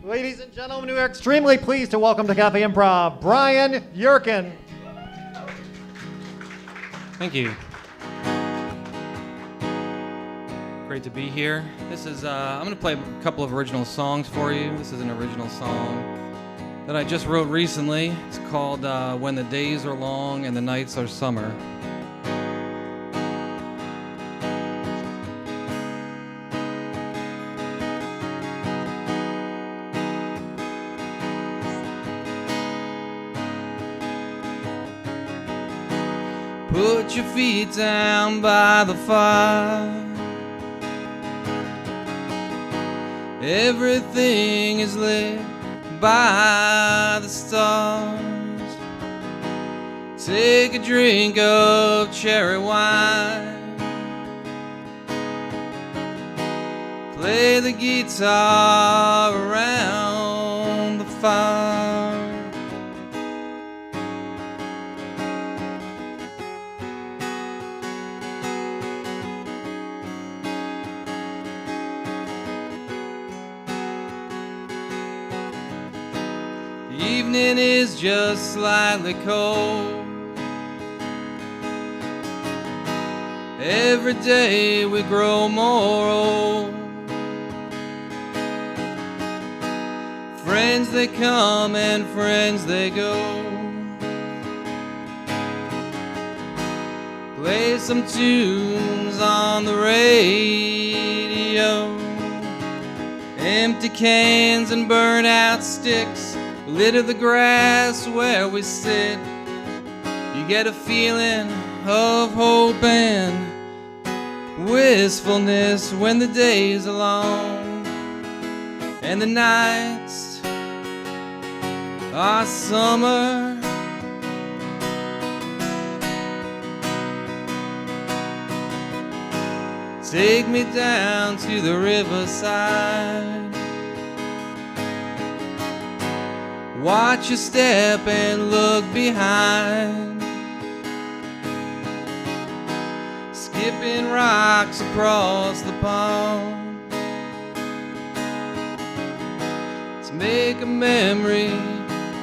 Ladies and gentlemen, we are extremely pleased to welcome to Cafe Improv, Bryan Yurcan. Thank you. Great to be here. This is, I'm going to play a couple of original songs for you. This is an original song that I just wrote recently. It's called When the Days Are Long and the Nights Are Summer. Put your feet down by the fire. Everything is lit by the stars. Take a drink of cherry wine. Play the guitar around the fire. The evening is just slightly cold. Every day we grow more old. Friends they come and friends they go. Play some tunes on the radio. Empty cans and burnt out sticks litter the grass where we sit. You get a feeling of hope and wistfulness when the days are long and the nights are summer. Take me down to the riverside. Watch your step and look behind. Skipping rocks across the pond to make a memory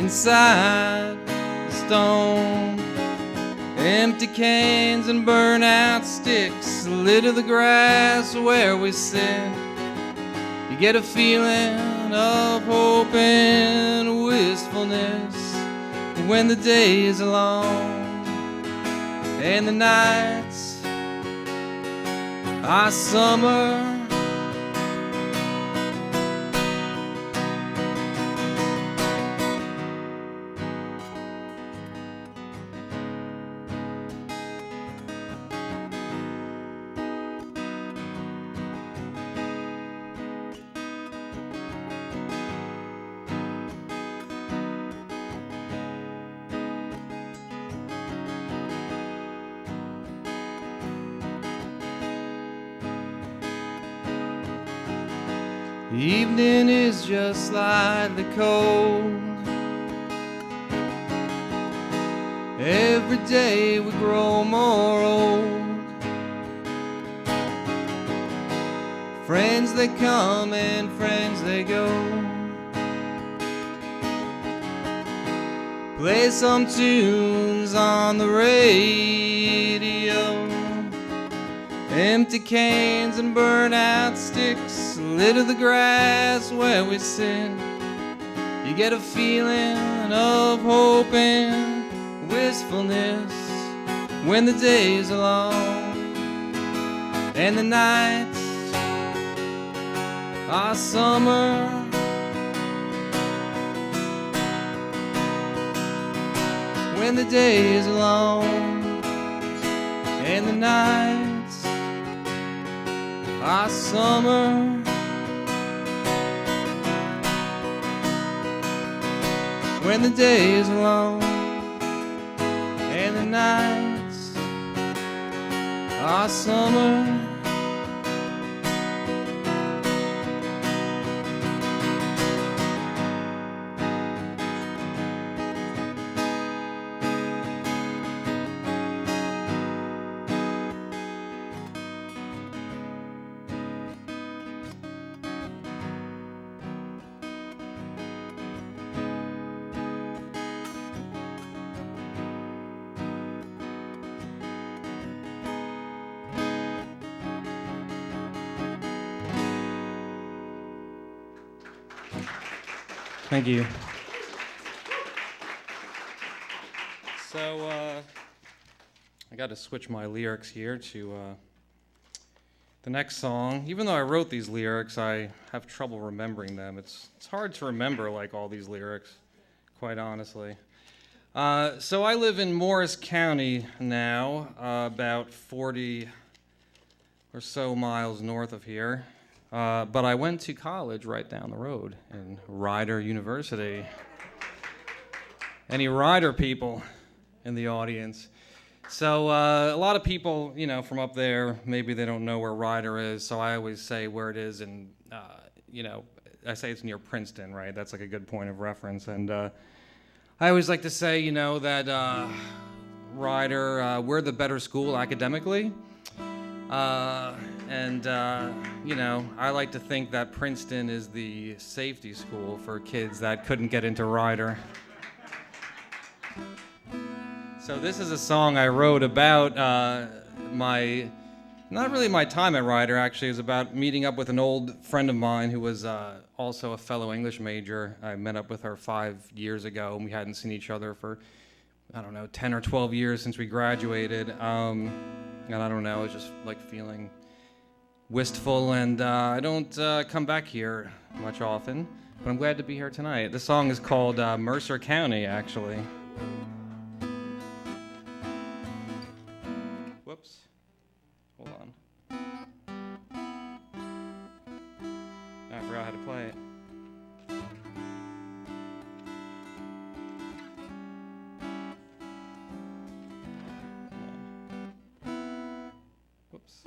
inside the stone. Empty cans and burnt out sticks litter the grass where we sit. You get a feeling of hope and wistfulness when the days are long and the nights are summer. The evening is just slightly cold. Every day we grow more old. Friends they come and friends they go. Play some tunes on the radio. Empty cans and burnt out sticks litter the grass where we sit. You get a feeling of hope and wistfulness when the days are long and the nights are summer. When the days are long and the nights are summer. When the days are long and the nights are summer. Thank you. So, I got to switch my lyrics here to the next song. Even though I wrote these lyrics, I have trouble remembering them. It's hard to remember, like, all these lyrics, quite honestly. So I live in Morris County now, about 40 or so miles north of here. But I went to college right down the road in Rider University. Any Rider people in the audience? So a lot of people, from up there, maybe they don't know where Rider is, so I always say where it is, and, I say it's near Princeton, right? That's like a good point of reference. And I always like to say, that Rider, we're the better school academically. I like to think that Princeton is the safety school for kids that couldn't get into Rider. So this is a song I wrote about not really my time at Rider, actually. It was about meeting up with an old friend of mine who was also a fellow English major. I met up with her 5 years ago, and we hadn't seen each other for, 10 or 12 years since we graduated. And I don't know, I was just like feeling wistful, and I don't come back here much often, but I'm glad to be here tonight. The song is called Mercer County, actually. Whoops. Hold on. I forgot how to play it. Whoops.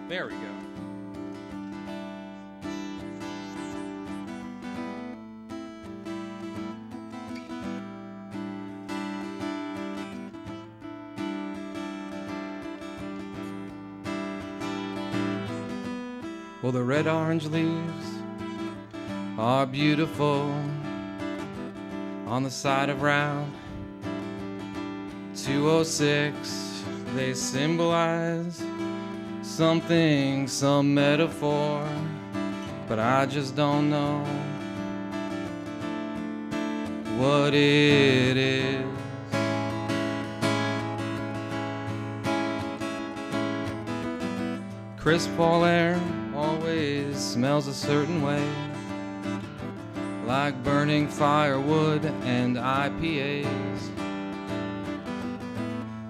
There we go. Well, the red-orange leaves are beautiful on the side of Route 206. They symbolize something, some metaphor, but I just don't know what it is. Crisp fall air always smells a certain way, like burning firewood and IPAs.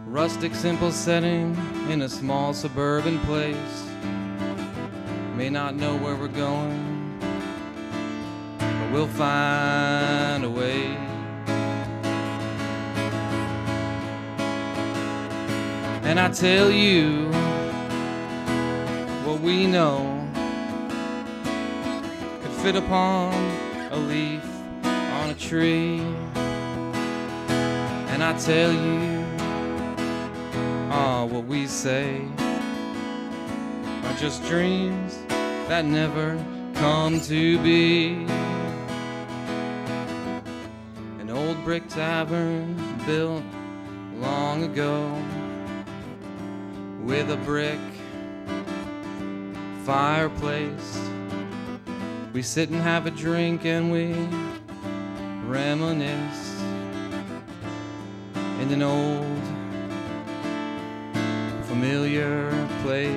Rustic, simple setting in a small suburban place. May not know where we're going, but we'll find a way. And I tell you what we know could fit upon a leaf on a tree. And I tell you what we say are just dreams that never come to be. An old brick tavern built long ago with a brick fireplace. We sit and have a drink and we reminisce in an old familiar place.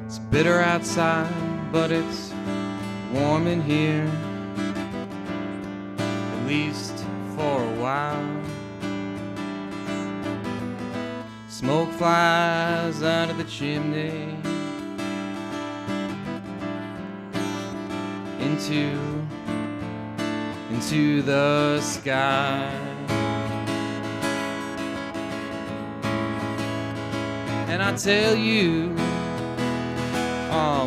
It's bitter outside, but it's warm in here, at least for a while. Smoke flies out of the chimney into the sky. And I tell you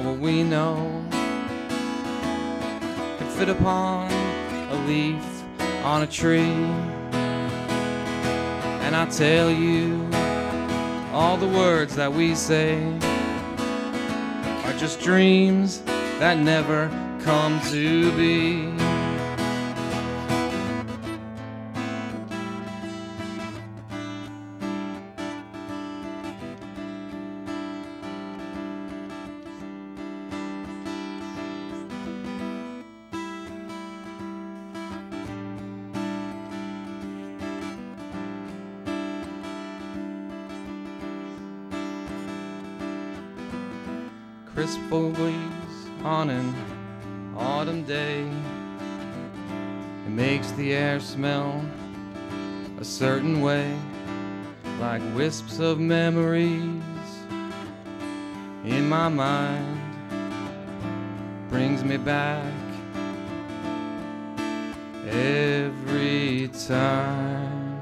what we know could fit upon a leaf on a tree. And I tell you all the words that we say are just dreams that never come to be. crisp breeze on an autumn day. It makes the air smell a certain way, like wisps of memories in my mind. Brings me back every time.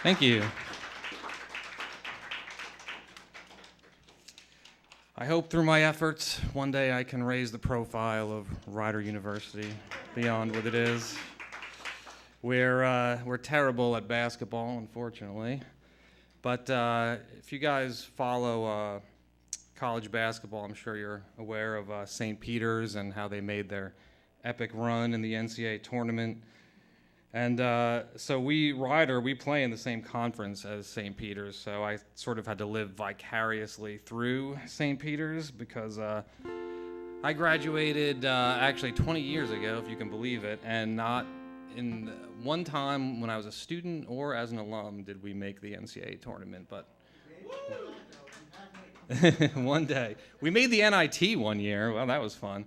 Thank you. I hope through my efforts one day I can raise the profile of Rider University beyond what it is. We're terrible at basketball, unfortunately, but if you guys follow college basketball, I'm sure you're aware of St. Peter's and how they made their epic run in the NCAA tournament. And so we play in the same conference as St. Peter's, so I sort of had to live vicariously through St. Peter's because I graduated actually 20 years ago, if you can believe it, and not in one time when I was a student or as an alum did we make the NCAA tournament, but one day. We made the NIT one year. Well, that was fun.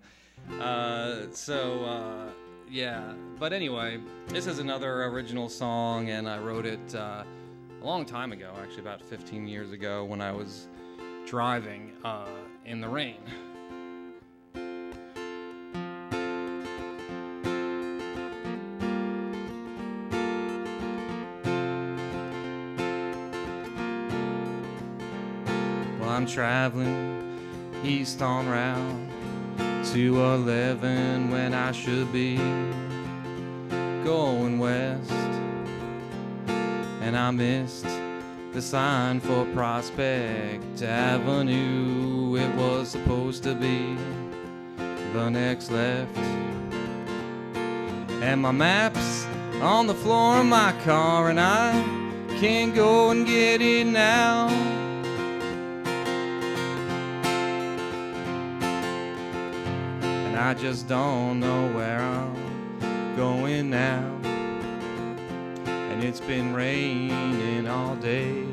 Yeah, but anyway, this is another original song, and I wrote it a long time ago, actually about 15 years ago, when I was driving in the rain. Well, I'm traveling east on Route 211 when I should be going west, and I missed the sign for Prospect Avenue. It was supposed to be the next left, and my map's on the floor of my car, and I can't go and get it now. I just don't know where I'm going now, and it's been raining all day,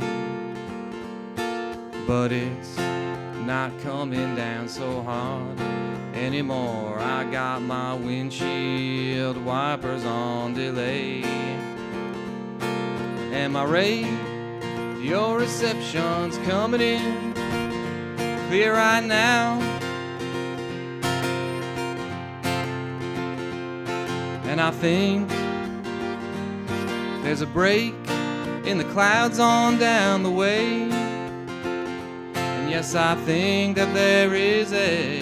but it's not coming down so hard anymore. I got my windshield wipers on delay, and my radio reception's coming in clear right now. And I think there's a break in the clouds on down the way. And yes, I think that there is a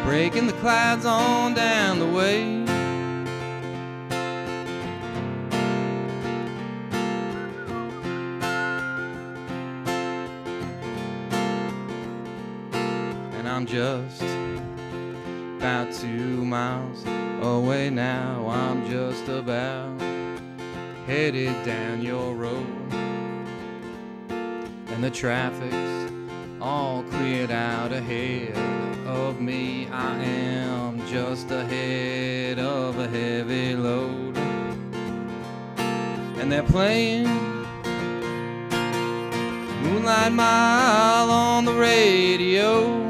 break in the clouds on down the way. And I'm just about 2 miles away now. I'm just about headed down your road, and the traffic's all cleared out ahead of me. I am just ahead of a heavy load, and they're playing Moonlight Mile on the radio.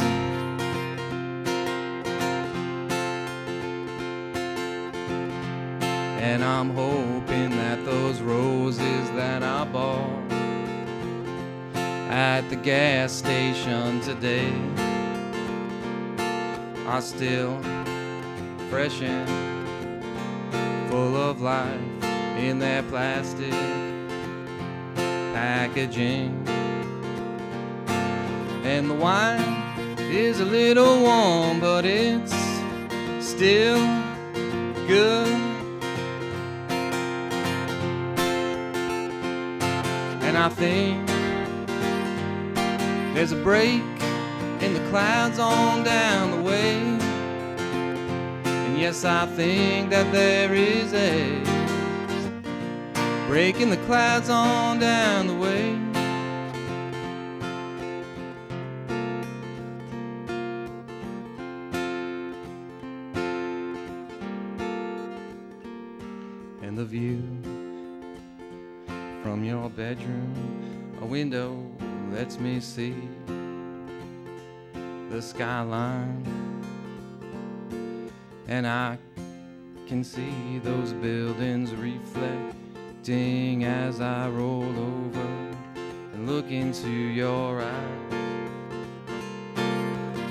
And I'm hoping that those roses that I bought at the gas station today are still fresh and full of life in their plastic packaging. And the wine is a little warm, but it's still good. And I think there's a break in the clouds on down the way. And yes, I think that there is a break in the clouds on down the way. And the view From your bedroom, a window lets me see the skyline, and I can see those buildings reflecting as I roll over and look into your eyes.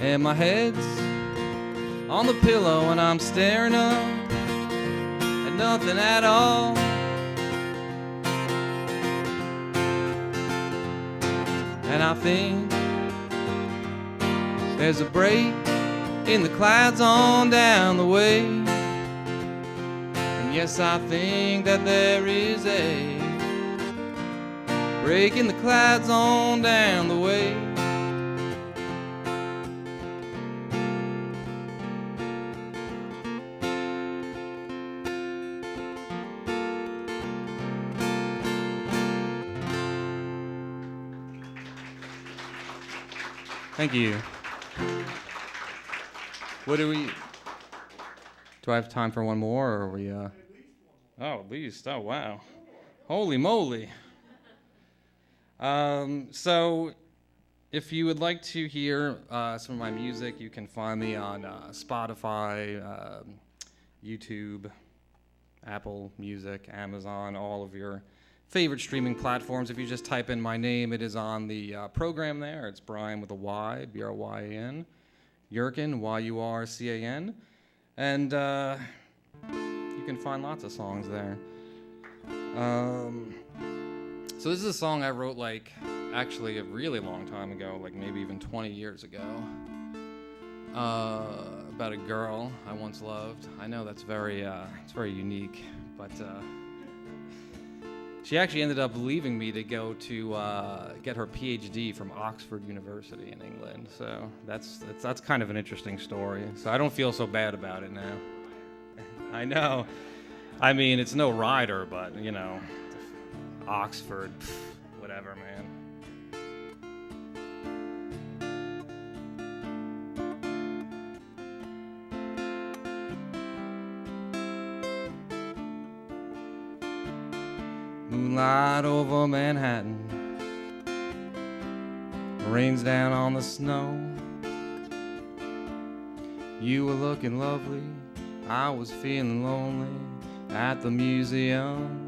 And my head's on the pillow and I'm staring up at nothing at all. And I think there's a break in the clouds on down the way. And yes, I think that there is a break in the clouds on down the way. Thank you. Do I have time for one more, or are we, Oh, at least. Oh, wow. Holy moly. So, if you would like to hear some of my music, you can find me on Spotify, YouTube, Apple Music, Amazon, all of your favorite streaming platforms. If you just type in my name, it is on the program there. It's Bryan with a Y, B-R-Y-A-N, Yurcan, Y-U-R-C-A-N. And you can find lots of songs there. So this is a song I wrote, actually a really long time ago, maybe even 20 years ago, about a girl I once loved. I know that's it's very unique, but she actually ended up leaving me to go to get her PhD from Oxford University in England. So that's kind of an interesting story. So I don't feel so bad about it now. I know. I mean, it's no rider, but, Oxford, whatever, man. Moonlight over Manhattan, rains down on the snow. You were looking lovely, I was feeling lonely at the museum.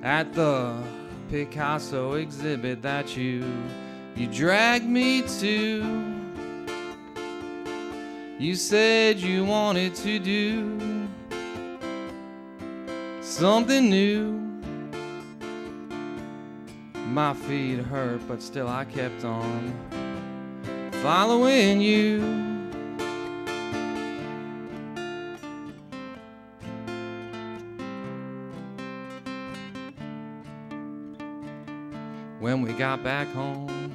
At the Picasso exhibit that you dragged me to. You said you wanted to do something new. My feet hurt, but still I kept on following you. When we got back home,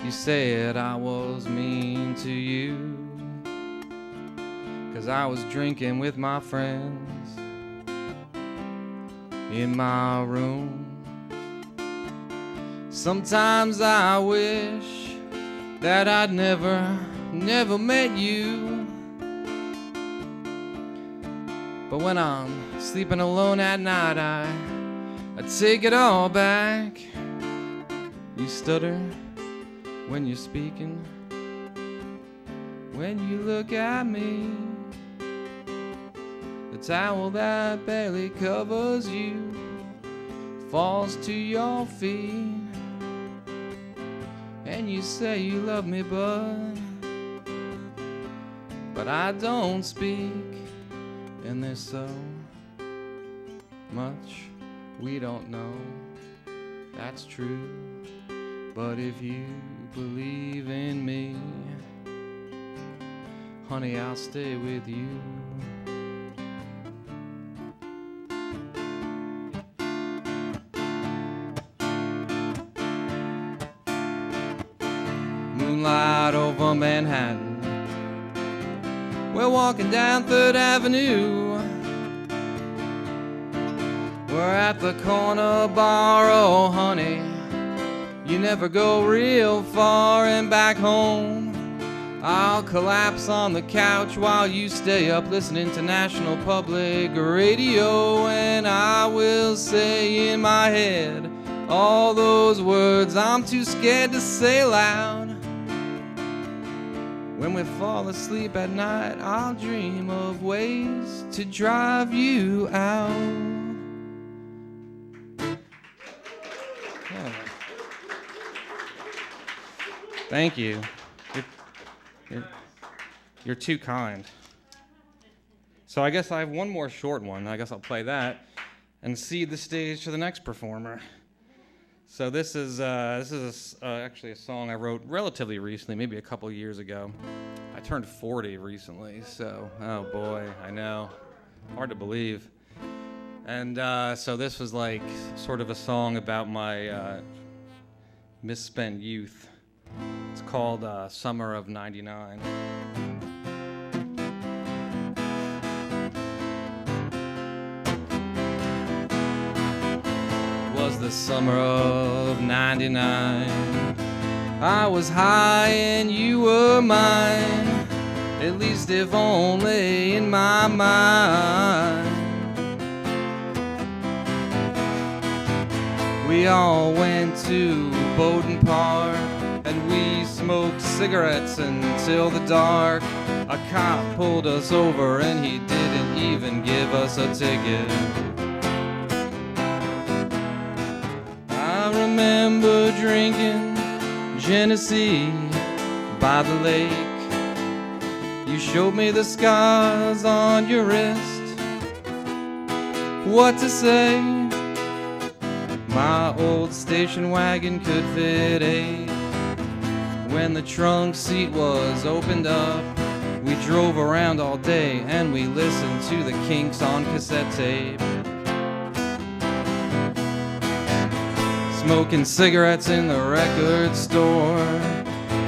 you said I was mean to you, 'cause I was drinking with my friends in my room. Sometimes I wish that I'd never met you. But when I'm sleeping alone at night, I take it all back. You stutter when you're speaking. When you look at me, the towel that barely covers you falls to your feet. And you say you love me, but I don't speak. And there's so much we don't know. That's true. But if you believe in me, honey, I'll stay with you. Moonlight over Manhattan, we're walking down 3rd Avenue. We're at the corner bar, oh honey, you never go real far. And back home, I'll collapse on the couch while you stay up listening to National Public Radio, and I will say in my head all those words I'm too scared to say loud. When we fall asleep at night, I'll dream of ways to drive you out. Yeah. Thank you. You're too kind. So I guess I have one more short one. I guess I'll play that and cede the stage to the next performer. So this is actually a song I wrote relatively recently, maybe a couple years ago. I turned 40 recently, so oh boy, I know, hard to believe. And so this was like sort of a song about my misspent youth. It's called Summer of '99. Was the summer of '99. I was high and you were mine, at least if only in my mind. We all went to Bowden Park and we smoked cigarettes until the dark. A cop pulled us over and he didn't even give us a ticket. I remember drinking Genesee by the lake. You showed me the scars on your wrist. What to say? My old station wagon could fit 8. When the trunk seat was opened up, we drove around all day and we listened to the Kinks on cassette tape. Smoking cigarettes in the record store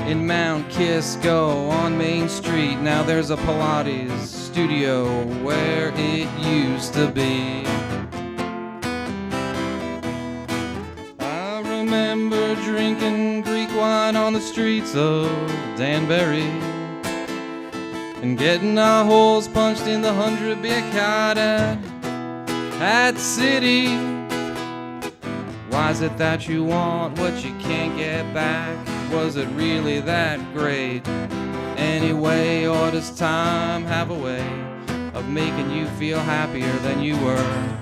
in Mount Kisco on Main Street. Now there's a Pilates studio where it used to be. I remember drinking Greek wine on the streets of Danbury and getting our holes punched in the 100 beer cart at City. Why is it that you want what you can't get back? Was it really that great? Anyway, or does time have a way of making you feel happier than you were?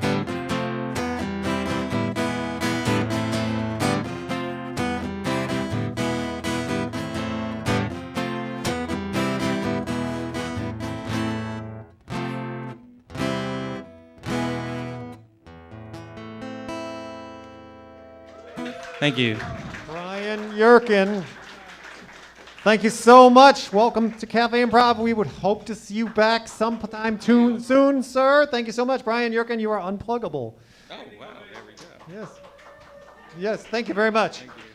Thank you. Bryan Yurcan, thank you so much. Welcome to Cafe Improv. We would hope to see you back sometime soon, sir. Thank you so much, Bryan Yurcan. You are unpluggable. Oh, wow. There we go. Yes. Yes, thank you very much. Thank you.